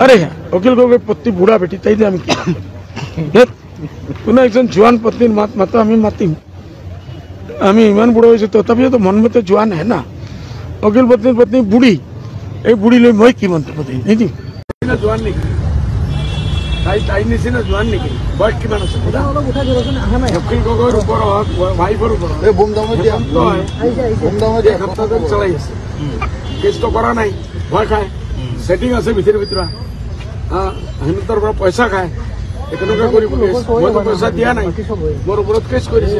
अरे वकील गगৈ पत्नी बुढ़ा बेटी ताई आम কোনো একজন জোয়ান পত্নীর মাত মাতো আমি মাতিম আমি ইমান বুড়ো হয়েছে তথাপিও তো মন মতে জোয়ান হে না वकील पत्नीर पत्नी बुढ़ी এই বুঢ়ী লৈ মই কি মন্তব্য দিম নিদিম জোয়ান নেকি তাই নিচিনা জোয়ান নেকি বয়স কিমান আছে वकील গগৈৰ ওপৰত ভাইফৰ ওপৰত চলাই আছে কেছটো কৰা নাই ভয় খায় সেটিং আছে ভিতৰে ভিতৰে হেমন্তৰ পৰা পইচা খায় একেলগে কৰিব মই তো পইচা দিয়া নাই মোৰ ওপৰত কেছ কৰিছে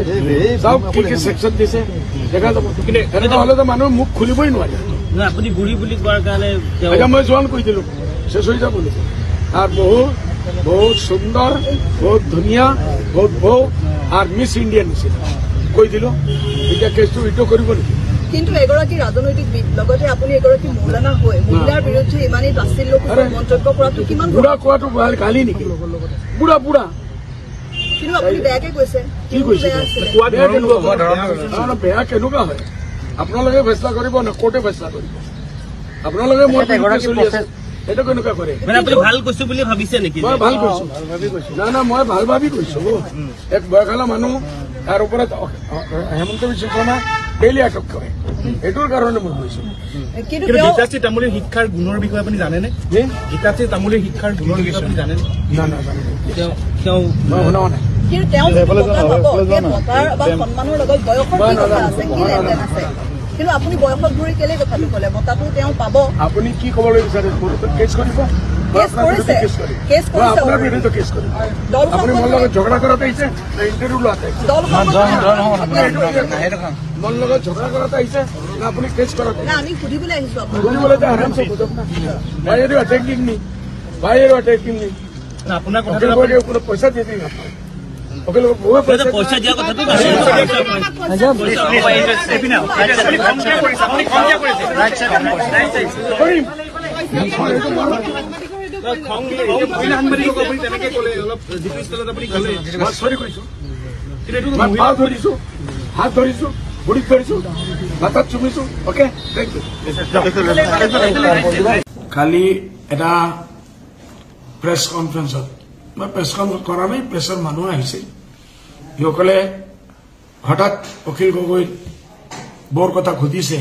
সব কি কি সেকশন দিছে দেখা যাব কিন্তু এনেকা হলে তো মানুহ মুখ খুলিবই নোৱাৰে না আপুনি বুঢ়ী বুলি কোৱাৰ কাৰণে এটা মই জোৱান কৈ দিলো শেষ হৈ যাব বুলি আর বহুত বহুত সুন্দর বহুত ধুনিয়া বহুত বউ আর মিস ইন্ডিয়া নিছিল কৈ দিলো এতিয়া কেছটো ইটো কৰিব নেকি কিন্তু এগৰাকী ৰাজনৈতিক লগতে আপুনি এগৰাকী মৌলানা হৈ মহিলাৰ বিৰুদ্ধে ইমানেই তাচ্ছিল্য মন্তব্য কৰাটো কিমান বুঢ়া কোৱাটো গালি নেকি বুঢ়া বুঢ়া কিন্তু আপুনি বেয়াকে কৈছে কি কৈছে বেয়া কেনেকুৱা হয় আপোনালোকে ফেচলা কৰিব না কোৰ্টে ফেচলা কৰিব আপোনালোকে মোৰ চলি আছে এটা কেনেকুৱা কৰে মানে আপুনি ভাল কৈছে বুলি ভাবিছে নেকি মই ভাল কৈছো না না মই ভাল ভাবি কৈছো এক বয়খালা মানুহ তাৰ ওপৰত হেমন্ত বিশ্ব শৰ্মা ডেইলি আটক কৰে এটোৰ কাৰণে মই কৈছো কিন্তু গীতাশ্ৰী তামুলীৰ শিক্ষাৰ গুণৰ বিষয়ে আপুনি জানেনে গীতাশ্ৰী তামুলীৰ শিক্ষাৰ গুণৰ বিষয়ে আপুনি জানেনে না না তেওঁ মই শুনা নাই কিন্তু তেওঁ সন্মানৰ লগত বয়সৰ কথা আছে কি লেনদেন আছে কিন্তু আপুনি বয়সত ঘূৰি কেলে কথাটো ক'লে বঁটাটো তেওঁ পাব আপুনি কি ক'বলৈ বিচাৰে কেছ কৰিব ঝগড়া কৰাতে আহিছে ইণ্টাৰভিউ লোৱাতে মন লগত ঝগড়া কৰাতে আহিছে না আপুনি কেছ কৰাতে আমি সুধিবলৈ আহিছো সুধিবলৈ আৰামছে বাইৰে অ্যাটাকিং নি বাইৰে অ্যাটাকিং নি আপোনাৰ কথা কোনো পইচা দিয়ে দিন পইচা দিয়া কথাটো হাত ধৰিছো বুড়ি ধৰিছো মাথাত চুমিছো ওকে থ্যাংক ইউ কালি এটা প্ৰেছ কনফাৰেন্সত মই প্ৰেছ কনফাৰেন্স কৰা নাই প্ৰেছৰ মানুহ আহিছে সিসকলে হঠাৎ অখিল গগৈ বৰ কথা সুধিছে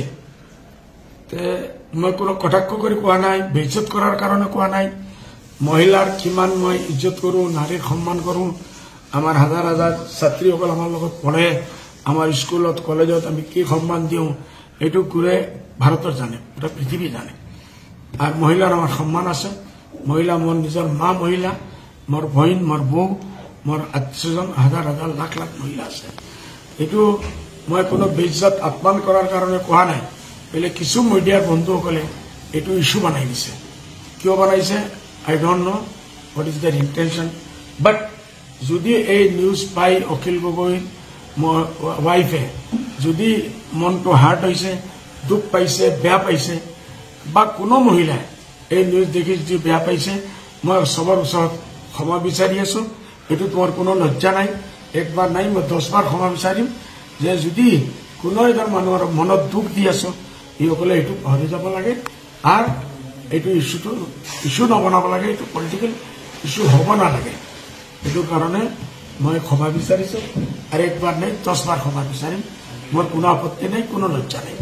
মই কোনো কটাক্ষ কৰি কোৱা নাই বেইজ্জত কৰাৰ কাৰণে কোৱা নাই মহিলাৰ কিমান মই ইজ্জত কৰো নাৰীৰ সন্মান কৰো আমাৰ হাজাৰ হাজাৰ ছাত্ৰীসকল আমাৰ লগত পঢ়ে আমাৰ স্কুলত কলেজত আমি কি সন্মান দিওঁ এইটো ঘূৰে ভাৰতৰ জানে গোটেই পৃথিৱী জানে আর মহিলার আমার সম্মান আছে মহিলা মোর নিজের মা মহিলা মোর বহিন মোর বউ মোর আত্মীয়জন হাজার হাজার লাখ লাখ মহিলা আছে এইটো মই কোনো বেইজ্জত আপমান করার কারণে কোৱা নাই বলে কিছু মিডিয়ার বন্ধুসকলে এইটো ইস্যু বানাই দিছে কিয় বানাইছে I don't know what is their intention but যদি এই নিউজ পাই অখিল গগৈ ওয়াইফে যদি মনটো হার্ট হয়েছে দুখ পাইছে বেয়া পাইছে বা কোনো মহিলাই এই নিউজ দেখি যদি বেয়া পাইছে মই সবৰ ওচৰত ক্ষমা বিচাৰি আছো এইটো তোমাৰ কোনো লজ্জা নাই একবাৰ নাই মই 10 বাৰ ক্ষমা বিচাৰিম যে যদি কোনো এজন মানুহৰ মনত দুখ দি আছো এইসকলে এইটো পাহৰি যাব লাগে আৰু এইটো ইস্যু নবনাব লাগে এইটো পলিটিকেল ইস্যু হ'ব নালাগে এইটো কাৰণে মই ক্ষমা বিচাৰিছো আৰু একবাৰ নাই 10 বাৰ ক্ষমা বিচাৰিম মোৰ কোনো আপত্তি নাই কোনো লজ্জা নাই